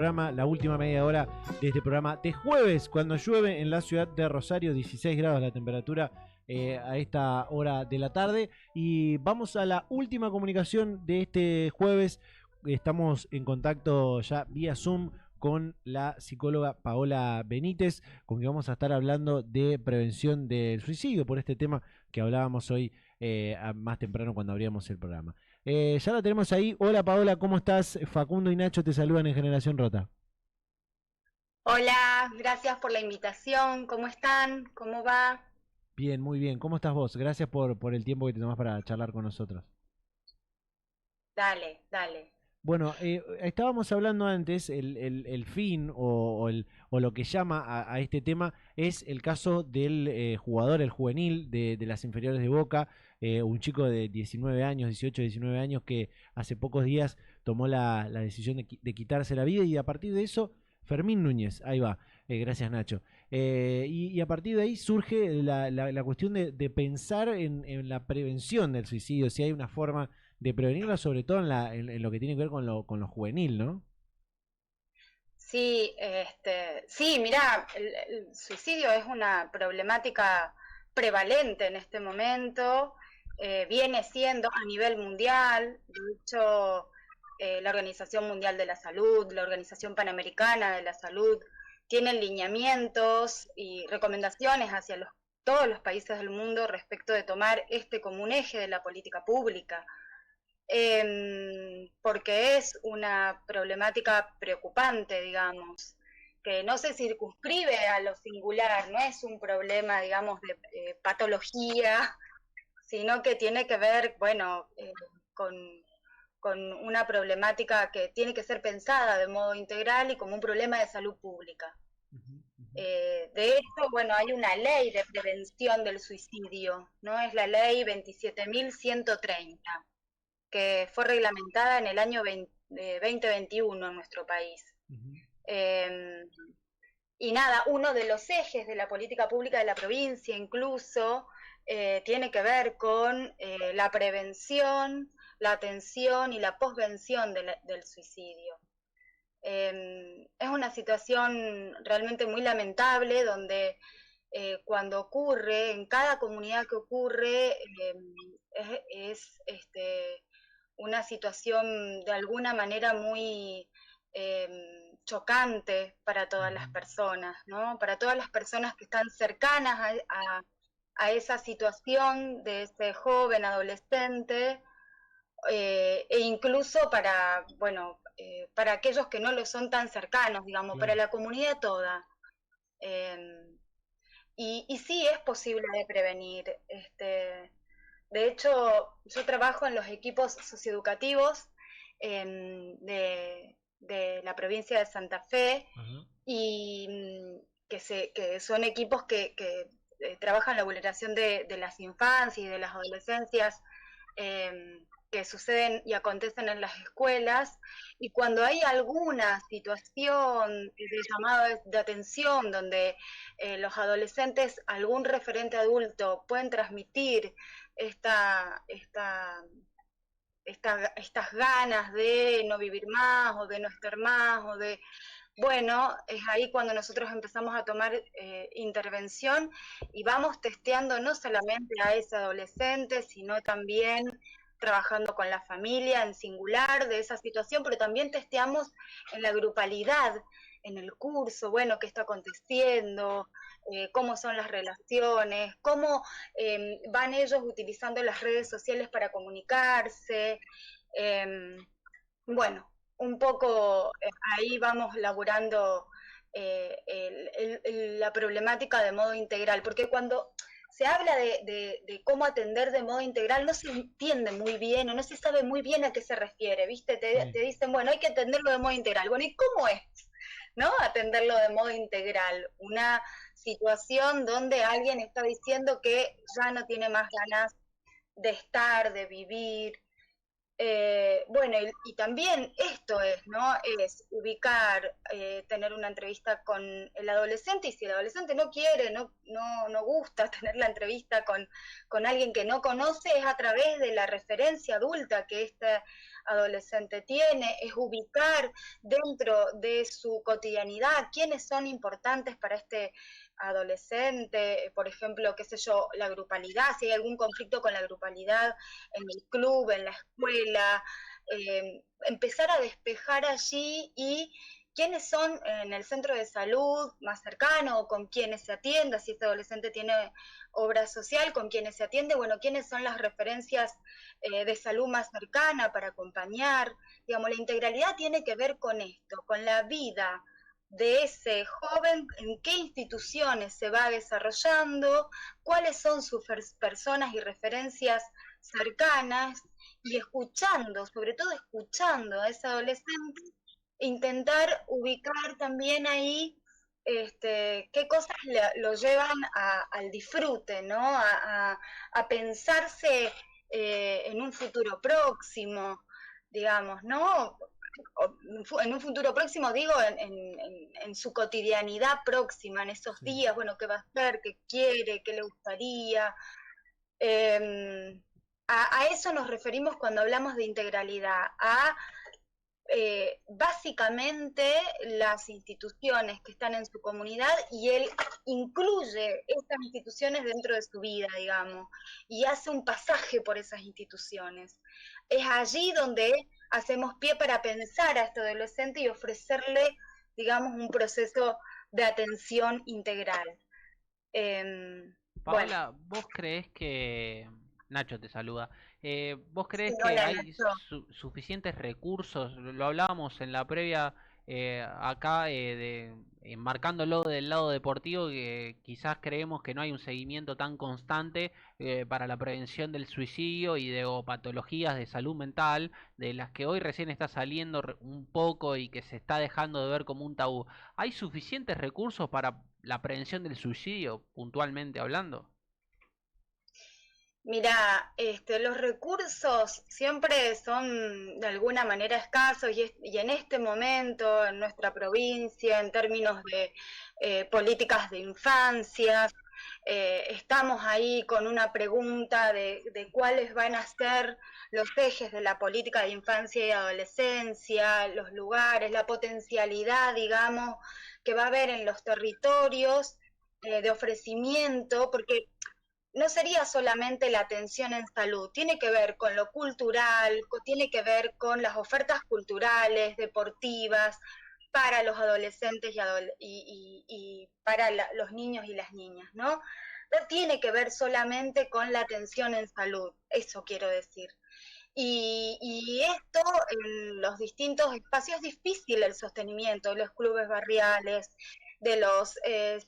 programa, la última media hora de este programa de jueves, cuando llueve en la ciudad de Rosario, 16 grados la temperatura a esta hora de la tarde. Y vamos a la última comunicación de este jueves. Estamos en contacto ya vía Zoom con la psicóloga Paola Benítez, con quien vamos a estar hablando de prevención del suicidio, por este tema que hablábamos hoy más temprano cuando abríamos el programa. Ya la tenemos ahí. Hola Paola, ¿cómo estás? Facundo y Nacho te saludan en Generación Rota. Hola, gracias por la invitación. ¿Cómo están? ¿Cómo va? Bien, muy bien. ¿Cómo estás vos? Gracias por el tiempo que te tomás para charlar con nosotros. Dale, dale. Bueno, estábamos hablando antes, el fin o lo que llama a este tema es el caso del jugador, el juvenil de las inferiores de Boca, un chico de 19 años, 18, 19 años, que hace pocos días tomó la decisión de quitarse la vida y a partir de eso, Fermín Núñez, ahí va, gracias Nacho. Y a partir de ahí surge la cuestión de pensar en la prevención del suicidio, si hay una forma de prevenirla, sobre todo en lo que tiene que ver con lo juvenil, ¿no? Sí, sí, mirá, el suicidio es una problemática prevalente en este momento, viene siendo a nivel mundial. De hecho, la Organización Mundial de la Salud, la Organización Panamericana de la Salud, tienen lineamientos y recomendaciones hacia todos los países del mundo respecto de tomar este como un eje de la política pública. Porque es una problemática preocupante, digamos, que no se circunscribe a lo singular, no es un problema, digamos, de patología, sino que tiene que ver, bueno, con, con una problemática que tiene que ser pensada de modo integral y como un problema de salud pública. Ujú, ujú. De hecho, bueno, hay una ley de prevención del suicidio, ¿no? Es la ley 27.130, que fue reglamentada en el año 2021 en nuestro país. Ujú. Eh, y nada, uno de los ejes de la política pública de la provincia incluso tiene que ver con la prevención, la atención y la posvención del suicidio. Es una situación realmente muy lamentable donde cuando ocurre, en cada comunidad que ocurre, es una situación de alguna manera muy chocante para todas las Ujú. personas, ¿no? Para todas las personas que están cercanas a esa situación de ese joven adolescente, e incluso para, bueno, para aquellos que no lo son tan cercanos, digamos, para Claro. la comunidad toda. Eh, y sí es posible de prevenir. De hecho, yo trabajo en los equipos socioeducativos de la provincia de Santa Fe Ajá. y que son equipos que trabajan la vulneración de las infancias y de las adolescencias que suceden y acontecen en las escuelas, y cuando hay alguna situación de llamado de atención donde los adolescentes, algún referente adulto pueden transmitir esta, esta, estas ganas de no vivir más o de no estar más o de, bueno, es ahí cuando nosotros empezamos a tomar intervención y vamos testeando no solamente a ese adolescente, sino también trabajando con la familia en singular de esa situación, pero también testeamos en la grupalidad, en el curso, bueno, qué está aconteciendo, cómo son las relaciones, cómo van ellos utilizando las redes sociales para comunicarse. Eh, bueno, un poco ahí vamos laburando la problemática de modo integral, porque cuando se habla de cómo atender de modo integral, no se entiende muy bien o no se sabe muy bien a qué se refiere, ¿viste? Sí. Te dicen, bueno, hay que atenderlo de modo integral. Bueno, ¿y cómo es? ¿No? Atenderlo de modo integral. Una situación donde alguien está diciendo que ya no tiene más ganas de estar, de vivir, bueno, y también esto es, ¿no? Es ubicar, tener una entrevista con el adolescente, y si el adolescente no quiere, no gusta tener la entrevista con alguien que no conoce, es a través de la referencia adulta que este adolescente tiene, es ubicar dentro de su cotidianidad quiénes son importantes para este adolescente, por ejemplo, qué sé yo, la grupalidad, si hay algún conflicto con la grupalidad en el club, en la escuela, empezar a despejar allí y quiénes son en el centro de salud más cercano o con quienes se atienda, si este adolescente tiene obra social, con quienes se atiende, bueno, quiénes son las referencias de salud más cercana para acompañar. Digamos, la integralidad tiene que ver con esto, con la vida de ese joven, en qué instituciones se va desarrollando, cuáles son sus personas y referencias cercanas, y escuchando, sobre todo escuchando a ese adolescente, intentar ubicar también ahí qué cosas lo llevan al disfrute, ¿no? A pensarse en un futuro próximo, digamos, ¿no? En un futuro próximo, digo, en su cotidianidad próxima, en esos Sí. días, bueno, qué va a hacer, qué quiere, qué le gustaría. Eh, a eso nos referimos cuando hablamos de integralidad, a básicamente las instituciones que están en su comunidad y él incluye estas instituciones dentro de su vida, digamos, y hace un pasaje por esas instituciones. Es allí donde hacemos pie para pensar a este adolescente y ofrecerle, digamos, un proceso de atención integral. Bueno, Paola, ¿vos creés que... Nacho te saluda. ¿Vos sí, creés que hola hay Nacho. suficientes recursos? Lo hablábamos en la previa acá, marcándolo del lado deportivo, que quizás creemos que no hay un seguimiento tan constante para la prevención del suicidio y de o patologías de salud mental, de las que hoy recién está saliendo un poco y que se está dejando de ver como un tabú. ¿Hay suficientes recursos para la prevención del suicidio, puntualmente hablando? Mira, los recursos siempre son de alguna manera escasos y en este momento en nuestra provincia, en términos de políticas de infancia, estamos ahí con una pregunta de cuáles van a ser los ejes de la política de infancia y adolescencia, los lugares, la potencialidad, digamos, que va a haber en los territorios de ofrecimiento, porque no sería solamente la atención en salud, tiene que ver con lo cultural, tiene que ver con las ofertas culturales, deportivas, para los adolescentes y para los niños y las niñas, ¿no? No tiene que ver solamente con la atención en salud, eso quiero decir. Y esto en los distintos espacios es difícil el sostenimiento, los clubes barriales, de los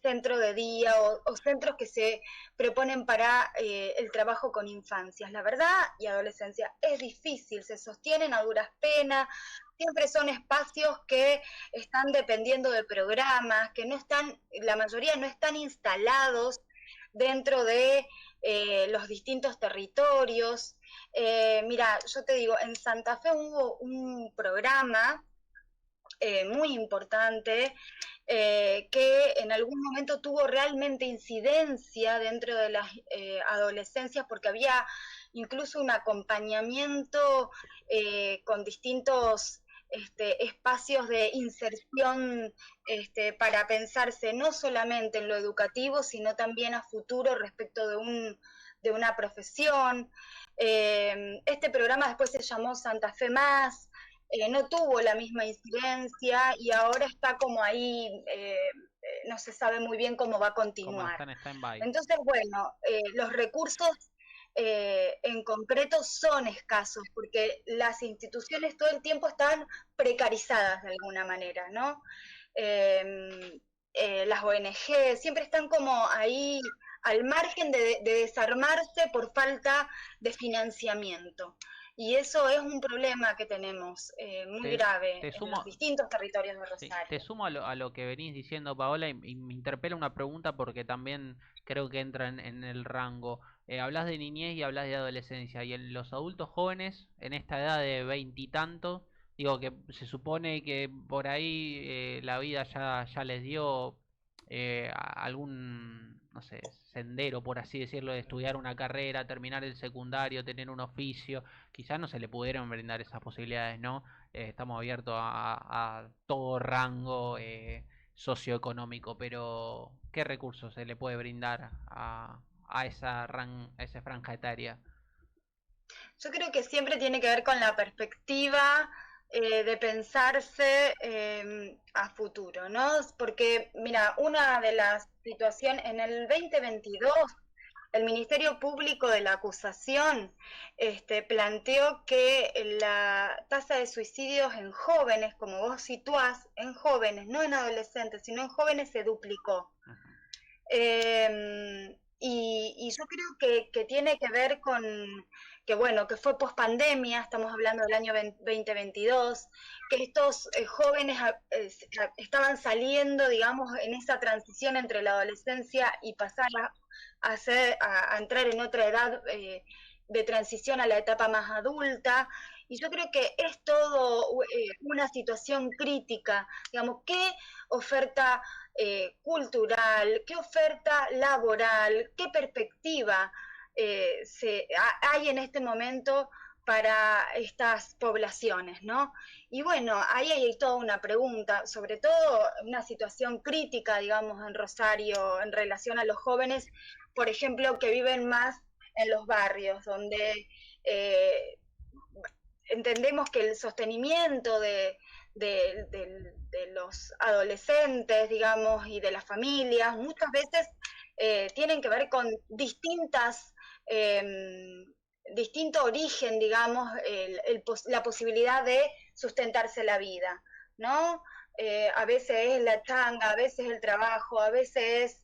centros de día o centros que se proponen para el trabajo con infancias. La verdad y adolescencia es difícil, se sostienen a duras penas, siempre son espacios que están dependiendo de programas, que no están, la mayoría no están instalados dentro de los distintos territorios. Mira, yo te digo, en Santa Fe hubo un programa muy importante que en algún momento tuvo realmente incidencia dentro de las adolescencias porque había incluso un acompañamiento con distintos espacios de inserción para pensarse no solamente en lo educativo, sino también a futuro respecto de una profesión. Este programa después se llamó Santa Fe Más, no tuvo la misma incidencia y ahora está como ahí, no se sabe muy bien cómo va a Como continuar. está en stand-by. Entonces, bueno, los recursos en concreto son escasos porque las instituciones todo el tiempo están precarizadas de alguna manera, ¿no? Las ONG siempre están como ahí al margen de desarmarse por falta de financiamiento. Y eso es un problema que tenemos muy Te, grave te en los sumo, distintos territorios de sí, te Rosario. sumo a lo que venís diciendo, Paola, y me interpela una pregunta porque también creo que entra en el rango. Hablas de niñez y hablas de adolescencia, y en los adultos jóvenes, en esta edad de veintitantos, digo que se supone que por ahí la vida ya les dio algún no sé, sendero, por así decirlo, de estudiar una carrera, terminar el secundario, tener un oficio, quizás no se le pudieron brindar esas posibilidades, ¿no? Estamos abiertos a todo rango socioeconómico, pero ¿qué recursos se le puede brindar a a esa franja etaria? Yo creo que siempre tiene que ver con la perspectiva de pensarse a futuro, ¿no? Porque, mira, una de las situaciones, en el 2022, el Ministerio Público de la Acusación planteó que la tasa de suicidios en jóvenes, como vos situás, en jóvenes, no en adolescentes, sino en jóvenes, se duplicó. Y yo creo que tiene que ver con que, bueno, que fue pospandemia, estamos hablando del año 2022, que estos jóvenes estaban saliendo, digamos, en esa transición entre la adolescencia y pasar a entrar en otra edad de transición a la etapa más adulta. Y yo creo que es todo una situación crítica, digamos, ¿qué oferta cultural, qué oferta laboral, qué perspectiva hay en este momento para estas poblaciones, ¿no? Y bueno, ahí hay toda una pregunta, sobre todo una situación crítica, digamos, en Rosario en relación a los jóvenes, por ejemplo, que viven más en los barrios, donde eh, entendemos que el sostenimiento de los adolescentes, digamos, y de las familias, muchas veces tienen que ver con distinto origen, digamos, la posibilidad de sustentarse la vida, ¿no? A veces es la changa, a veces el trabajo, a veces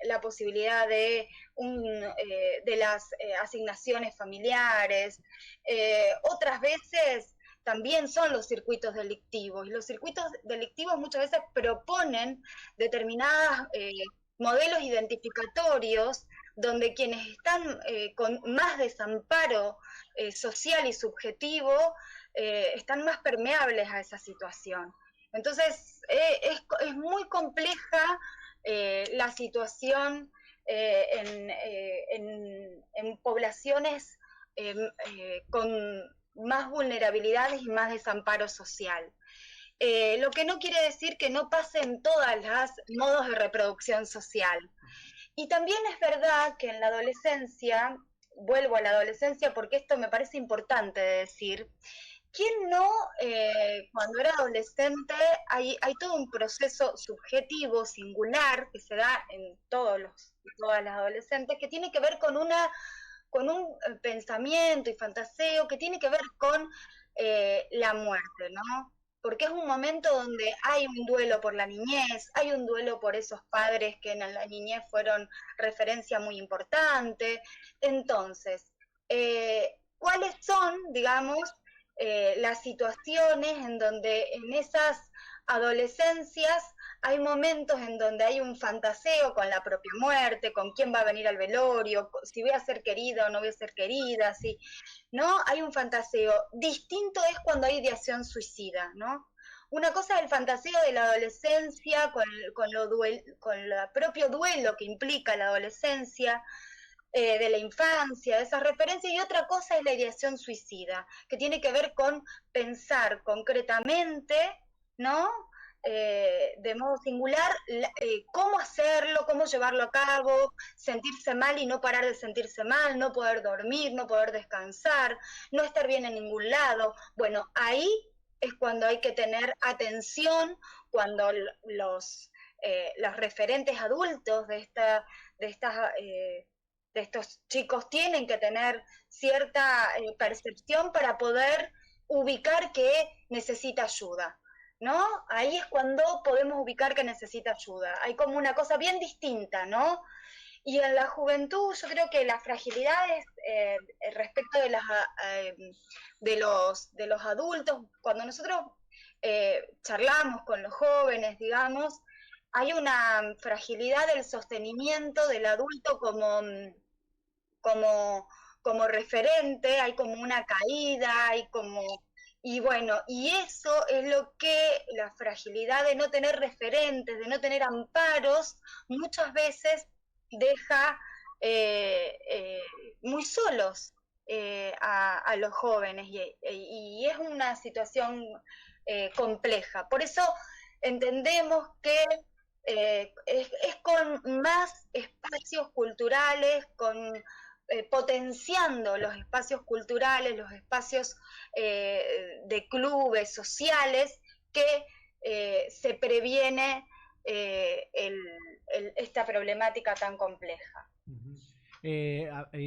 la posibilidad de las asignaciones familiares, otras veces también son los circuitos delictivos, y los circuitos delictivos muchas veces proponen determinados modelos identificatorios donde quienes están con más desamparo social y subjetivo están más permeables a esa situación. Entonces, es muy compleja la situación en poblaciones con más vulnerabilidades y más desamparo social. Lo que no quiere decir que no pasen todas las modos de reproducción social. Y también es verdad que en la adolescencia, vuelvo a la adolescencia porque esto me parece importante de decir, ¿quién no, cuando era adolescente, hay todo un proceso subjetivo, singular, que se da en todas las adolescentes, que tiene que ver con un pensamiento y fantaseo que tiene que ver con la muerte, ¿no? Porque es un momento donde hay un duelo por la niñez, hay un duelo por esos padres que en la niñez fueron referencia muy importante. Entonces, ¿cuáles son, digamos, las situaciones en donde en esas adolescencias hay momentos en donde hay un fantaseo con la propia muerte, con quién va a venir al velorio, si voy a ser querida o no voy a ser querida, si, ¿no? Hay un fantaseo. Distinto es cuando hay ideación suicida, ¿no? Una cosa es el fantaseo de la adolescencia, con el propio duelo que implica la adolescencia, de la infancia, de esas referencias, y otra cosa es la ideación suicida, que tiene que ver con pensar concretamente, ¿no? De modo singular, cómo hacerlo, cómo llevarlo a cabo, sentirse mal y no parar de sentirse mal, no poder dormir, no poder descansar, no estar bien en ningún lado. Bueno, ahí es cuando hay que tener atención, cuando los referentes adultos de estos chicos tienen que tener cierta percepción para poder ubicar que necesita ayuda, ¿no? Ahí es cuando podemos ubicar que necesita ayuda. Hay como una cosa bien distinta, ¿no? Y en la juventud yo creo que las fragilidades respecto de los adultos, cuando nosotros charlamos con los jóvenes, digamos, hay una fragilidad del sostenimiento del adulto como, como referente, hay como una caída, hay como Y bueno, y eso es lo que la fragilidad de no tener referentes, de no tener amparos, muchas veces deja eh, muy solos a los jóvenes y es una situación compleja. Por eso entendemos que es con más espacios culturales, con potenciando los espacios culturales, los espacios de clubes sociales, que se previene esta problemática tan compleja.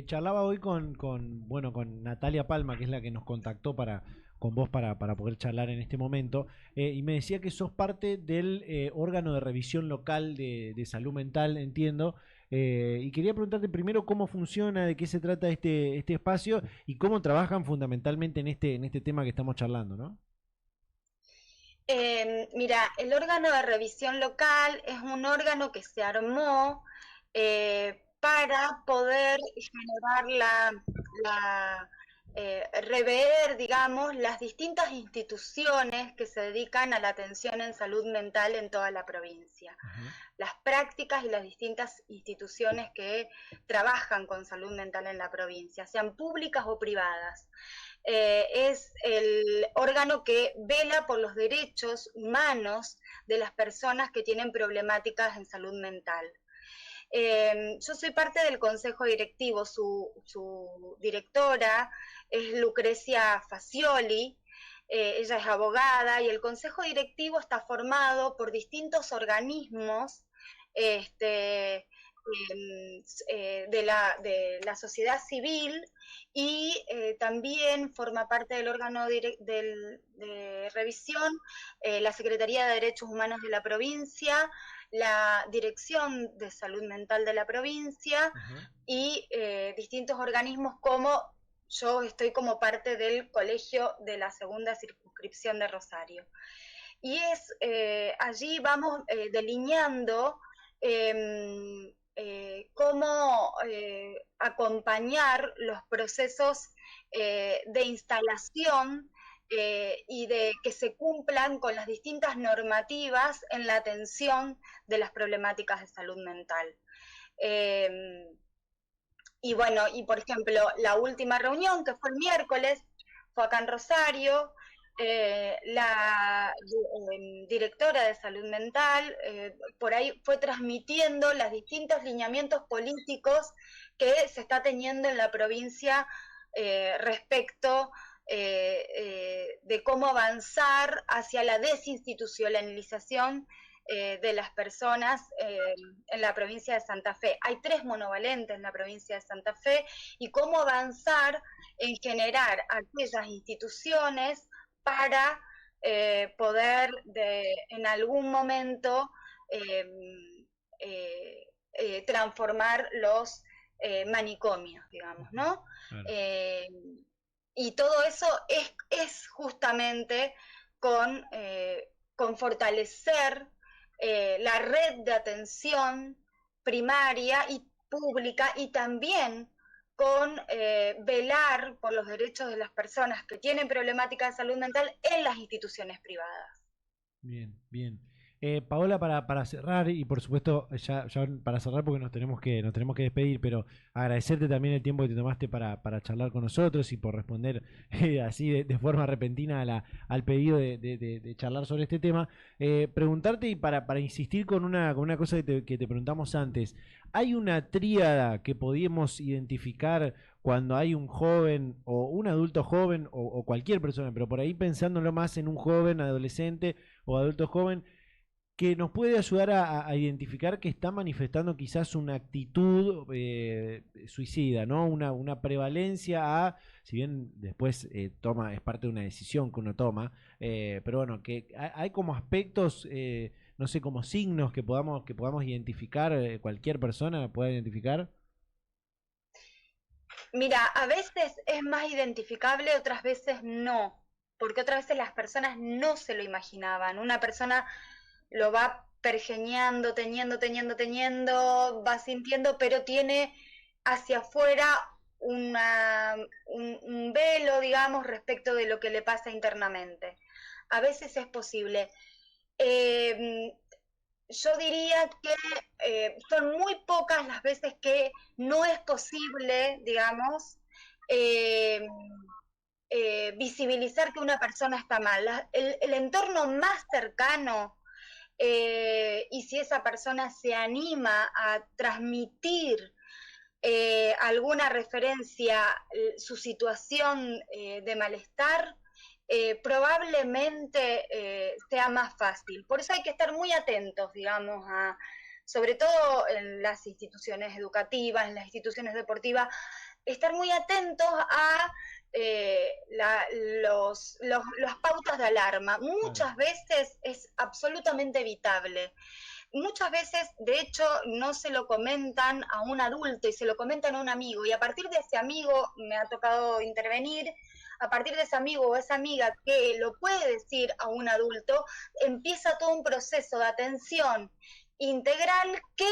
Charlaba hoy bueno, con Natalia Palma, que es la que nos contactó con vos para poder charlar en este momento, y me decía que sos parte del órgano de revisión local de salud mental, entiendo, y quería preguntarte primero cómo funciona, de qué se trata este espacio y cómo trabajan fundamentalmente en este tema que estamos charlando, ¿no? Mira, el órgano de revisión local es un órgano que se armó para poder generar rever, digamos, las distintas instituciones que se dedican a la atención en salud mental en toda la provincia. Ajá. Las prácticas y las distintas instituciones que trabajan con salud mental en la provincia, sean públicas o privadas. Es el órgano que vela por los derechos humanos de las personas que tienen problemáticas en salud mental. Yo soy parte del consejo directivo, su directora es Lucrecia Facioli, ella es abogada y el consejo directivo está formado por distintos organismos este, de la sociedad civil y también forma parte del órgano de revisión la Secretaría de Derechos Humanos de la provincia, la Dirección de Salud Mental de la provincia Ajá. y distintos organismos como yo estoy como parte del colegio de la segunda circunscripción de Rosario. Y allí vamos delineando cómo acompañar los procesos de instalación y de que se cumplan con las distintas normativas en la atención de las problemáticas de salud mental. Y bueno, y por ejemplo, la última reunión, que fue el miércoles, fue acá en Rosario, la directora de salud mental por ahí fue transmitiendo los distintos lineamientos políticos que se está teniendo en la provincia respecto de cómo avanzar hacia la desinstitucionalización de las personas en la provincia de Santa Fe. Hay 3 monovalentes en la provincia de Santa Fe y cómo avanzar en generar aquellas instituciones para poder en algún momento transformar los manicomios, digamos, ¿no? Claro. Y todo eso es justamente con fortalecer la red de atención primaria y pública y también con velar por los derechos de las personas que tienen problemática de salud mental en las instituciones privadas. Bien, bien. Paola, para cerrar, y por supuesto, ya para cerrar porque nos tenemos que despedir, pero agradecerte también el tiempo que te tomaste para charlar con nosotros y por responder así de forma repentina al pedido de charlar sobre este tema. Preguntarte y para insistir con con una cosa que te preguntamos antes, ¿hay una tríada que podíamos identificar cuando hay un joven o un adulto joven o cualquier persona, pero por ahí pensándolo más en un joven, adolescente o adulto joven, que nos puede ayudar a identificar que está manifestando quizás una actitud suicida, ¿no? Una prevalencia a, si bien después es parte de una decisión que uno toma, pero bueno, que hay como aspectos, no sé, como signos que podamos identificar, cualquier persona pueda identificar. Mira, a veces es más identificable, otras veces no, porque otras veces las personas no se lo imaginaban. Una persona lo va pergeñando, teniendo, va sintiendo, pero tiene hacia afuera un velo, digamos, respecto de lo que le pasa internamente. A veces es posible. Yo diría que son muy pocas las veces que no es posible, digamos, eh, visibilizar que una persona está mal. El entorno más cercano, y si esa persona se anima a transmitir alguna referencia, su situación de malestar, probablemente sea más fácil. Por eso hay que estar muy atentos, digamos, sobre todo en las instituciones educativas, en las instituciones deportivas, estar muy atentos a las pautas de alarma. Muchas veces es absolutamente evitable. Muchas veces, de hecho, no se lo comentan a un adulto y se lo comentan a un amigo. Y a partir de ese amigo, me ha tocado intervenir, a partir de ese amigo o esa amiga que lo puede decir a un adulto, empieza todo un proceso de atención integral que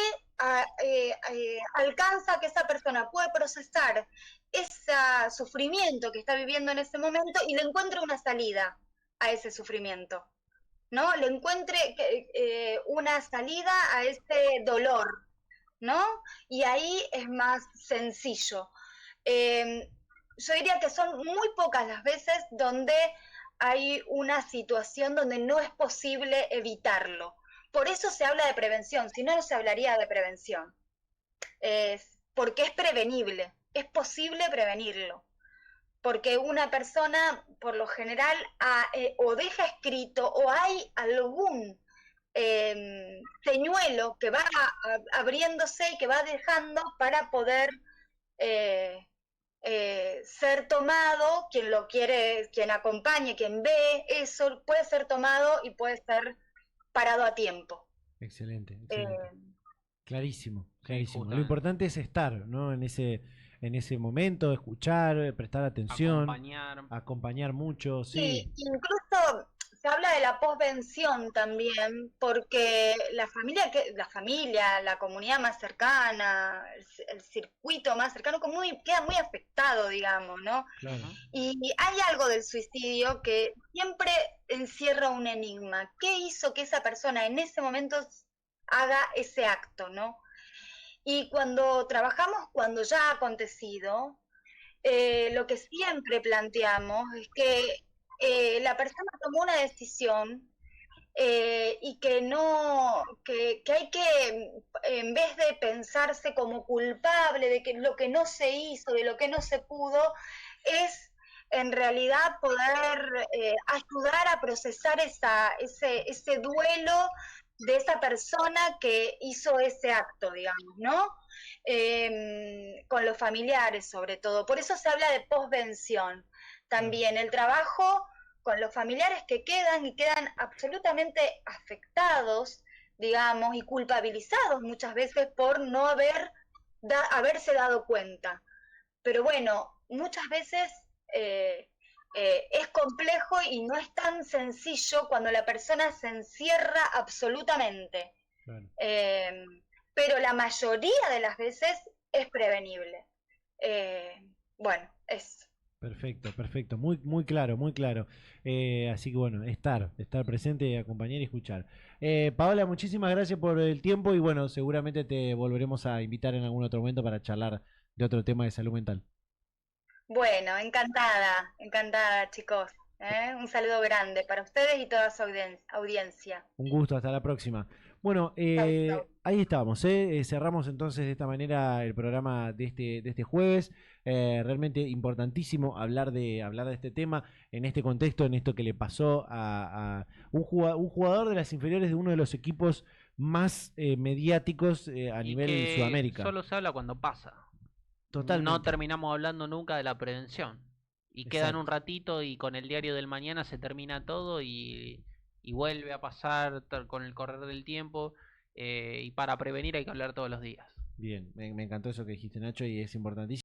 alcanza que esa persona pueda procesar ese sufrimiento que está viviendo en ese momento y le encuentra una salida a ese sufrimiento, ¿no? Le encuentre una salida a ese dolor, ¿no? Y ahí es más sencillo. Yo diría que son muy pocas las veces donde hay una situación donde no es posible evitarlo. Por eso se habla de prevención, si no, no se hablaría de prevención. Porque es prevenible, es posible prevenirlo. Porque una persona, por lo general, o deja escrito o hay algún señuelo que va abriéndose y que va dejando para poder ser tomado, quien lo quiere, quien acompañe, quien ve eso, puede ser tomado y puede ser parado a tiempo. Excelente, excelente. Clarísimo, clarísimo. Sí, lo importante es estar, ¿no? En ese momento, escuchar, prestar atención, acompañar mucho, sí. Sí, incluso se habla de la posvención también, porque la familia, la comunidad más cercana, el circuito más cercano, queda muy afectado, digamos, ¿no? Claro. Y hay algo del suicidio que siempre encierra un enigma. ¿Qué hizo que esa persona en ese momento haga ese acto, ¿no? Y cuando trabajamos, cuando ya ha acontecido, lo que siempre planteamos es que la persona tomó una decisión, y que no, que hay que, en vez de pensarse como culpable de que lo que no se hizo, de lo que no se pudo, es en realidad poder ayudar a procesar ese duelo de esa persona que hizo ese acto, digamos, ¿no? Con los familiares sobre todo. Por eso se habla de posvención. También el trabajo con los familiares que quedan y quedan absolutamente afectados, digamos, y culpabilizados muchas veces por no haberse dado cuenta. Pero bueno, muchas veces es complejo y no es tan sencillo cuando la persona se encierra absolutamente. Claro. Pero la mayoría de las veces es prevenible. Bueno, es... Perfecto, perfecto, muy, muy claro, muy claro. Así que bueno, estar presente, acompañar y escuchar. Paola, muchísimas gracias por el tiempo y bueno, seguramente te volveremos a invitar en algún otro momento para charlar de otro tema de salud mental. Bueno, encantada, encantada, chicos. Un saludo grande para ustedes y toda su audiencia. Un gusto, hasta la próxima. Bueno, Chau, chau. ahí estábamos, ¿eh? Cerramos entonces de esta manera el programa de este jueves. Realmente importantísimo hablar de este tema en este contexto, en esto que le pasó a un jugador de las inferiores de uno de los equipos más mediáticos a Y nivel que Sudamérica. solo se habla cuando pasa. Totalmente. No terminamos hablando nunca de la prevención. Y quedan un ratito y con el diario del mañana se termina todo y vuelve a pasar con el correr del tiempo. Y para prevenir hay que hablar todos los días. Bien, me encantó eso que dijiste, Nacho, y es importantísimo.